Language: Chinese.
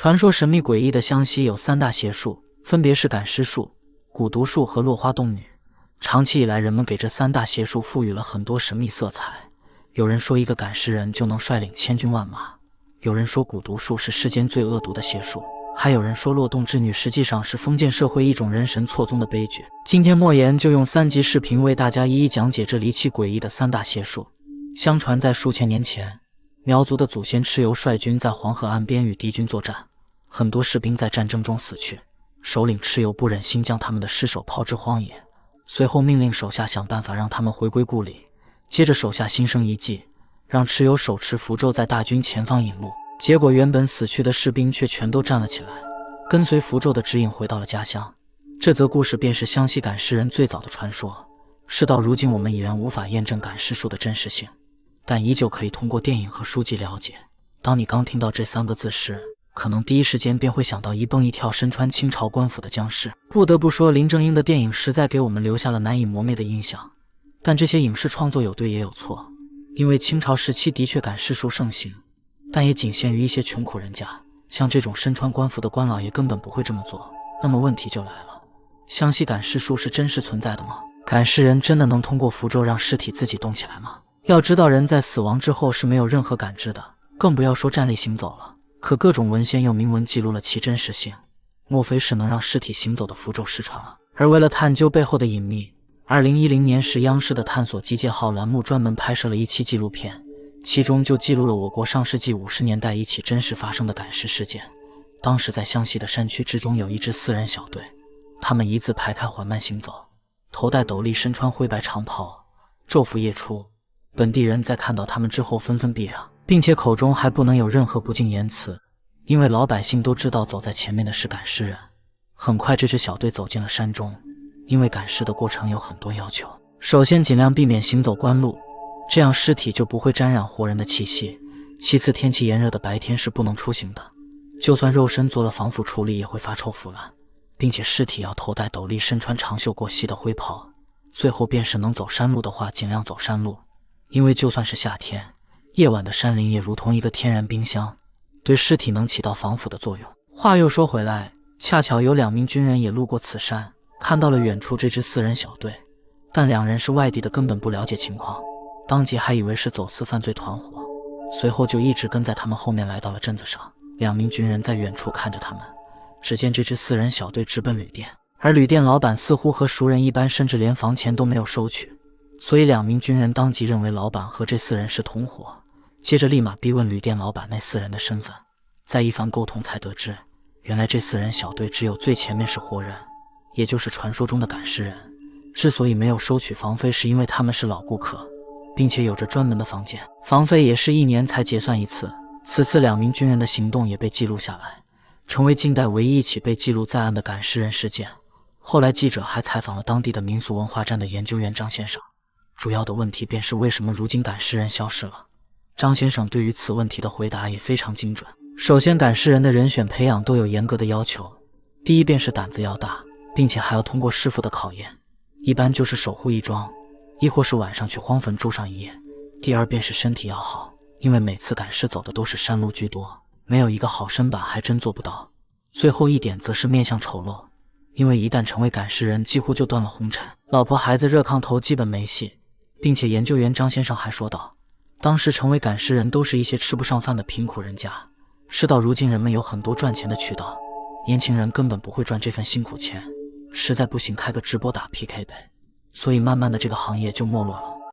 传说神秘诡异的湘西有3大邪术，分别是赶尸术、蛊毒术和落花洞女。长期以来，人们给这3大邪术赋予了很多神秘色彩。有人说，一个赶尸人就能率领千军万马；有人说，蛊毒术是世间最恶毒的邪术；还有人说，落洞之女实际上是封建社会一种人神错综的悲剧。今天莫言就用3集视频为大家一一讲解这离奇诡异的3大邪术。相传在数千年前，苗族的祖先蚩尤率军在黄河岸边与敌军作战，很多士兵在战争中死去，首领蚩尤不忍心将他们的尸首抛至荒野，随后命令手下想办法让他们回归故里。接着手下心生一计，让蚩尤手持符咒在大军前方引路，结果原本死去的士兵却全都站了起来，跟随符咒的指引回到了家乡。这则故事便是湘西赶尸人最早的传说。事到如今，我们已然无法验证赶尸术的真实性，但依旧可以通过电影和书籍了解。当你刚听到这3个字时，可能第一时间便会想到一蹦一跳身穿清朝官服的僵尸。不得不说，林正英的电影实在给我们留下了难以磨灭的印象。但这些影视创作有对也有错，因为清朝时期的确赶尸术盛行，但也仅限于一些穷苦人家，像这种身穿官服的官老爷根本不会这么做。那么问题就来了，湘西赶尸术是真实存在的吗？赶尸人真的能通过符咒让尸体自己动起来吗？要知道，人在死亡之后是没有任何感知的，更不要说站立行走了。可各种文献又明文记录了其真实性，莫非是能让尸体行走的符咒失传了？而为了探究背后的隐秘，2010年时，央视的探索集结号栏目专门拍摄了一期纪录片，其中就记录了我国上世纪50年代一起真实发生的赶尸事件。当时在湘西的山区之中，有一支4人小队，他们一字排开缓慢行走，头戴斗笠，身穿灰白长袍，昼伏夜出。本地人在看到他们之后纷纷避让，并且口中还不能有任何不敬言辞，因为老百姓都知道走在前面的是赶尸人。很快，这支小队走进了山中。因为赶尸的过程有很多要求，首先尽量避免行走官路，这样尸体就不会沾染活人的气息。其次，天气炎热的白天是不能出行的，就算肉身做了防腐处理也会发臭腐烂，并且尸体要头戴斗笠，身穿长袖过膝的灰袍。最后便是能走山路的话，尽量走山路，因为就算是夏天，夜晚的山林也如同一个天然冰箱，对尸体能起到防腐的作用。话又说回来，恰巧有2名军人也路过此山，看到了远处这支4人小队，但2人是外地的，根本不了解情况，当即还以为是走私犯罪团伙，随后就一直跟在他们后面来到了镇子上。2名军人在远处看着他们，只见这支4人小队直奔旅店，而旅店老板似乎和熟人一般，甚至连房钱都没有收取，所以2名军人当即认为老板和这4人是同伙，接着立马逼问旅店老板那4人的身份。在一番沟通才得知，原来这4人小队只有最前面是活人，也就是传说中的赶尸人。之所以没有收取房费，是因为他们是老顾客，并且有着专门的房间，房费也是1年才结算一次。此次2名军人的行动也被记录下来，成为近代唯一一起被记录在案的赶尸人事件。后来记者还采访了当地的民俗文化站的研究员张先生，主要的问题便是为什么如今赶尸人消失了。张先生对于此问题的回答也非常精准。首先，赶尸人的人选培养都有严格的要求，第一便是胆子要大，并且还要通过师傅的考验，一般就是守护一庄，亦或是晚上去荒坟住上一夜。第二便是身体要好，因为每次赶尸走的都是山路居多，没有一个好身板还真做不到。最后一点则是面相丑陋，因为一旦成为赶尸人，几乎就断了红尘，老婆孩子热炕头基本没戏。并且研究员张先生还说道，当时成为赶尸人都是一些吃不上饭的贫苦人家，事到如今人们有很多赚钱的渠道，年轻人根本不会赚这份辛苦钱，实在不行开个直播打 PK 呗。所以慢慢的这个行业就没落了。